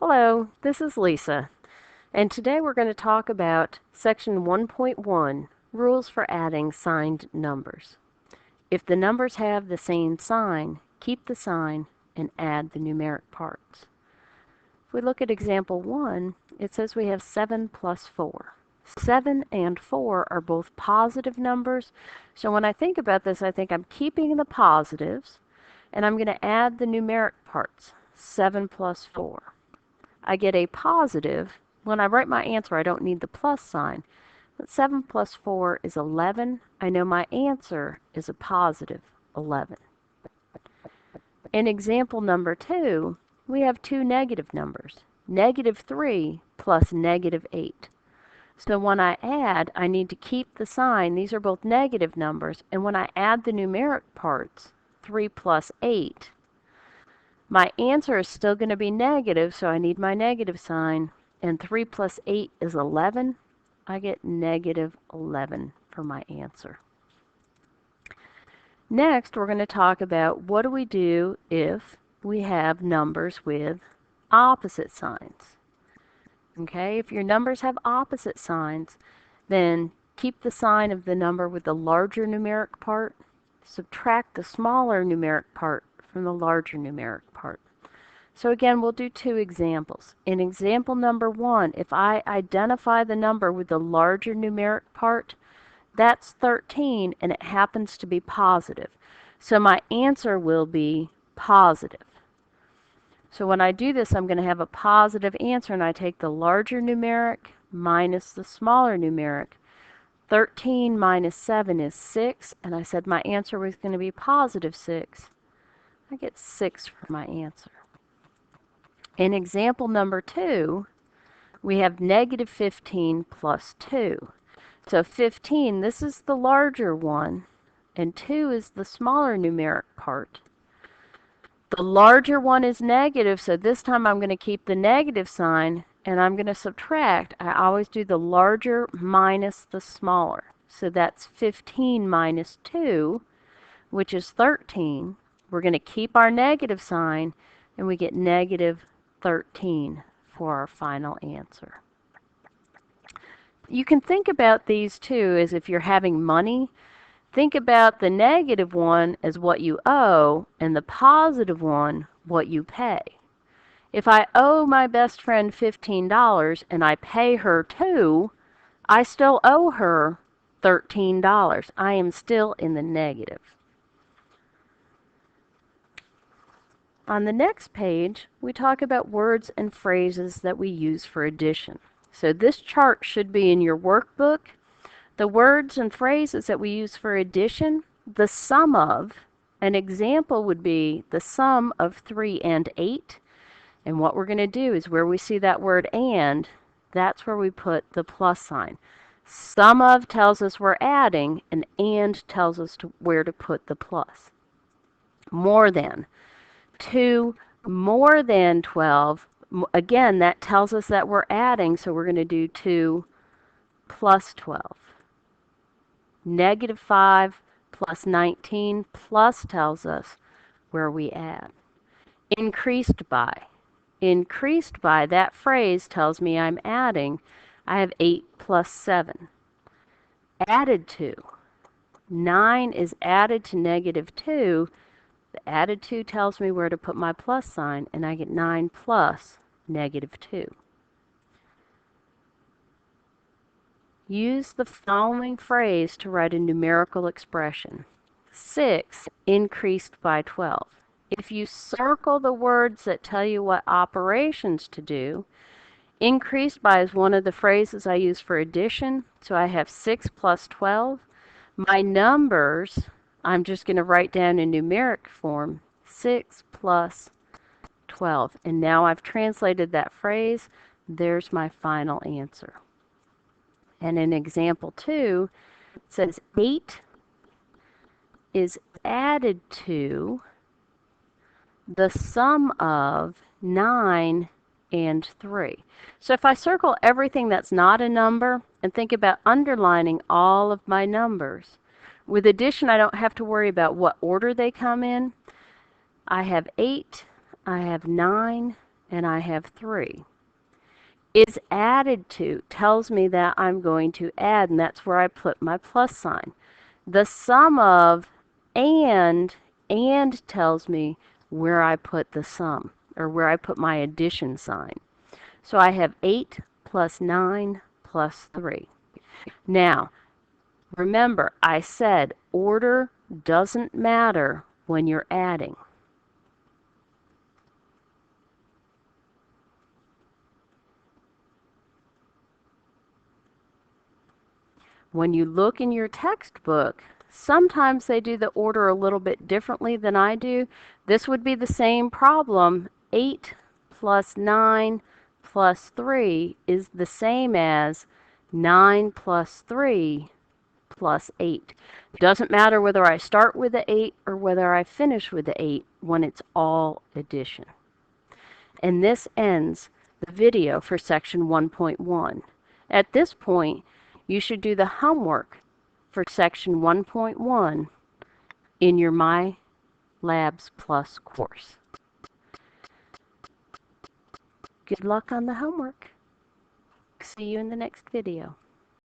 Hello, this is Lisa, and today we're going to talk about Section 1.1, Rules for Adding Signed Numbers. If the numbers have the same sign, keep the sign and add the numeric parts. If we look at example 1, it says we have 7 plus 4. 7 and 4 are both positive numbers, so when I think about this, I think I'm keeping the positives, and I'm going to add the numeric parts, 7 plus 4. I get a positive. When I write my answer, I don't need the plus sign. But 7 plus 4 is 11. I know my answer is a positive 11. In example number 2, we have two negative numbers, negative 3 plus negative 8. So when I add, I need to keep the sign. These are both negative numbers. And when I add the numeric parts, 3 plus 8, my answer is still going to be negative, so I need my negative sign. And 3 plus 8 is 11. I get negative 11 for my answer. Next, we're going to talk about what do we do if we have numbers with opposite signs. Okay, if your numbers have opposite signs, then keep the sign of the number with the larger numeric part, subtract the smaller numeric part from the larger numeric part. So again, we'll do two examples. In example number 1, if I identify the number with the larger numeric part, that's 13 and it happens to be positive. So my answer will be positive. So when I do this, I'm going to have a positive answer, and I take the larger numeric minus the smaller numeric. 13 minus 7 is 6, and I said my answer was going to be positive 6. I get 6 for my answer. In example number 2, we have negative 15 plus 2. So 15, this is the larger one, and 2 is the smaller numeric part. The larger one is negative, so this time I'm going to keep the negative sign, and I'm going to subtract. I always do the larger minus the smaller. So that's 15 minus 2, which is 13. We're going to keep our negative sign, and we get negative 13 for our final answer. You can think about these two as if you're having money. Think about the negative one as what you owe and the positive one what you pay. If I owe my best friend $15 and I pay her $2, I still owe her $13. I am still in the negative. On the next page, we talk about words and phrases that we use for addition. So this chart should be in your workbook. The words and phrases that we use for addition, the sum of, an example would be the sum of 3 and 8. And what we're going to do is where we see that word and, that's where we put the plus sign. Sum of tells us we're adding, and tells us where to put the plus. More than. 2 more than 12, again, that tells us that we're adding, so we're going to do 2 plus 12. Negative 5 plus 19 plus tells us where we add. Increased by. Increased by, that phrase tells me I'm adding. I have 8 plus 7. Added to. 9 is added to negative 2. The added 2 tells me where to put my plus sign, and I get 9 plus negative 2. Use the following phrase to write a numerical expression. 6 increased by 12. If you circle the words that tell you what operations to do, increased by is one of the phrases I use for addition. So I have 6 plus 12. My numbers, I'm just going to write down in numeric form, 6 plus 12. And now I've translated that phrase. There's my final answer. And in example 2, it says 8 is added to the sum of 9 and 3. So if I circle everything that's not a number and think about underlining all of my numbers, with addition I don't have to worry about what order they come in. I have 8, I have 9, and I have 3. Is added to tells me that I'm going to add, and that's where I put my plus sign. The sum of and tells me where I put the sum, or where I put my addition sign. So I have 8 plus 9 plus 3. Now, remember, I said order doesn't matter when you're adding. When you look in your textbook, sometimes they do the order a little bit differently than I do. This would be the same problem. 8 plus 9 plus 3 is the same as 9 plus 3 plus 8. Doesn't matter whether I start with the 8 or whether I finish with the 8 when it's all addition. And this ends the video for section 1.1. At this point, you should do the homework for section 1.1 in your MyLabs Plus course. Good luck on the homework. See you in the next video.